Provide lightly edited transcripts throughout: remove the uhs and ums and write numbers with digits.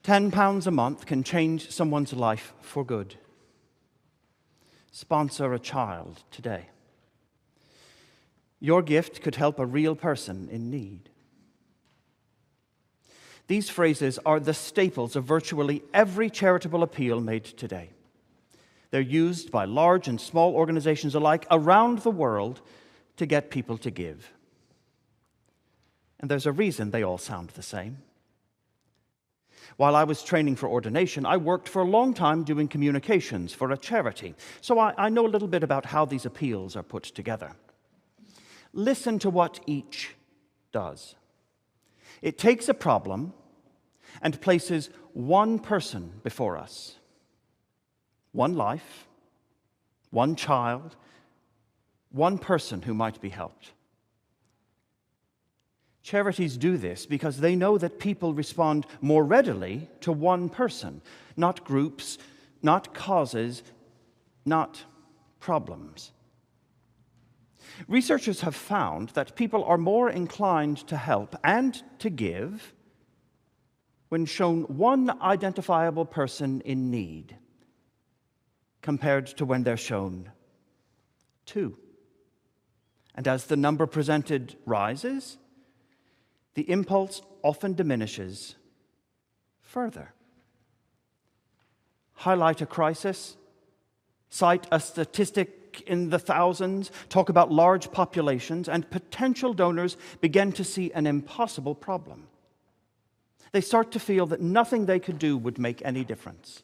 £10 a month can change someone's life for good. Sponsor a child today. Your gift could help a real person in need. These phrases are the staples of virtually every charitable appeal made today. They're used by large and small organizations alike around the world to get people to give. And there's a reason they all sound the same. While I was training for ordination, I worked for a long time doing communications for a charity, so I know a little bit about how these appeals are put together. Listen to what each does. It takes a problem and places one person before us. One life, one child, one person who might be helped. Charities do this because they know that people respond more readily to one person, not groups, not causes, not problems. Researchers have found that people are more inclined to help and to give when shown one identifiable person in need, compared to when they're shown two. And as the number presented rises, the impulse often diminishes further. Highlight a crisis, cite a statistic in the thousands, talk about large populations, and potential donors begin to see an impossible problem. They start to feel that nothing they could do would make any difference.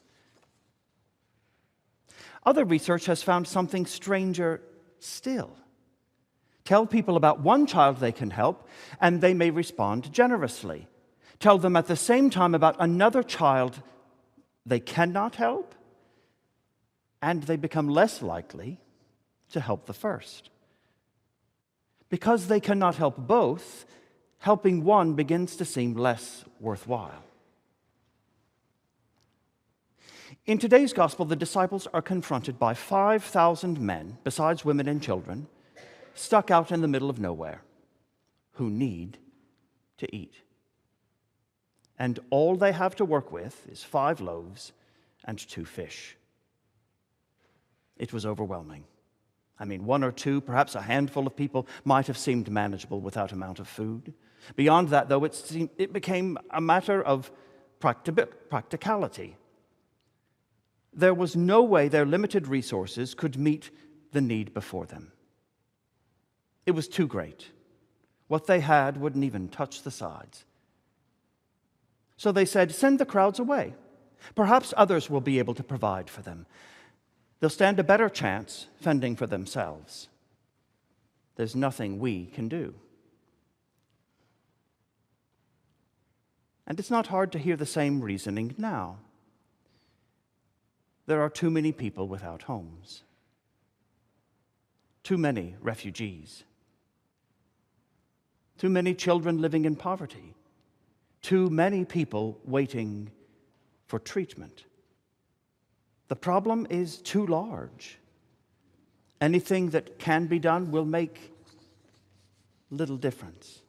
Other research has found something stranger still. Tell people about one child they can help, and they may respond generously. Tell them at the same time about another child they cannot help, and they become less likely to help the first. Because they cannot help both, helping one begins to seem less worthwhile. In today's gospel, the disciples are confronted by 5,000 men, besides women and children, stuck out in the middle of nowhere, who need to eat. And all they have to work with is 5 loaves and 2 fish. It was overwhelming. I mean, 1 or 2, perhaps a handful of people might have seemed manageable without amount of food. Beyond that, though, it became a matter of practicality. There was no way their limited resources could meet the need before them. It was too great. What they had wouldn't even touch the sides. So they said, "Send the crowds away. Perhaps others will be able to provide for them. They'll stand a better chance fending for themselves. There's nothing we can do." And it's not hard to hear the same reasoning now. There are too many people without homes. Too many refugees. Too many children living in poverty. Too many people waiting for treatment. The problem is too large. Anything that can be done will make little difference.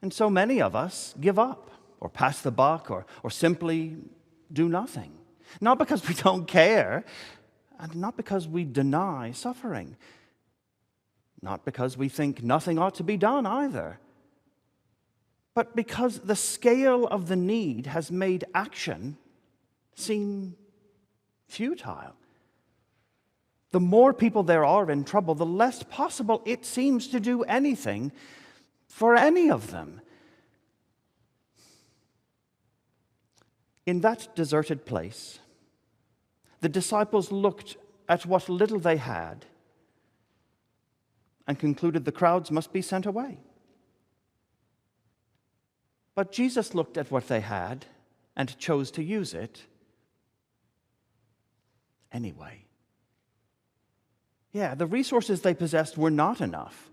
And so many of us give up, or pass the buck, or simply do nothing. Not because we don't care, and not because we deny suffering. Not because we think nothing ought to be done either. But because the scale of the need has made action seem futile. The more people there are in trouble, the less possible it seems to do anything for any of them. In that deserted place, the disciples looked at what little they had and concluded the crowds must be sent away. But Jesus looked at what they had and chose to use it anyway. Yeah, the resources they possessed were not enough,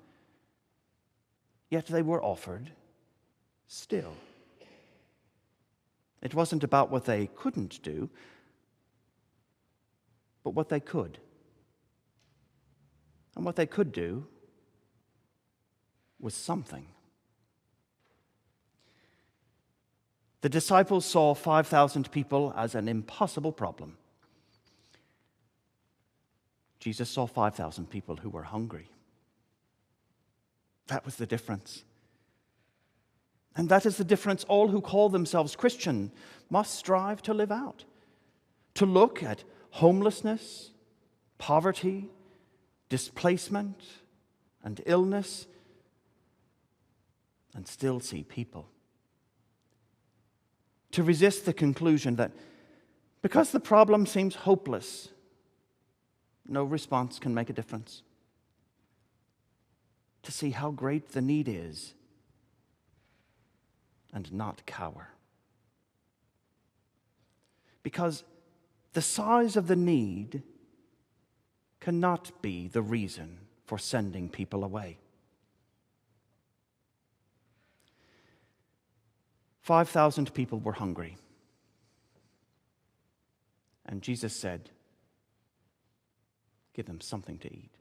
yet they were offered still. It wasn't about what they couldn't do, but what they could. And what they could do was something. The disciples saw 5,000 people as an impossible problem. Jesus saw 5,000 people who were hungry. That was the difference. And that is the difference all who call themselves Christian must strive to live out. To look at homelessness, poverty, displacement, and illness, and still see people. To resist the conclusion that because the problem seems hopeless, no response can make a difference. To see how great the need is and not cower. Because the size of the need cannot be the reason for sending people away. 5,000 people were hungry. And Jesus said, give them something to eat.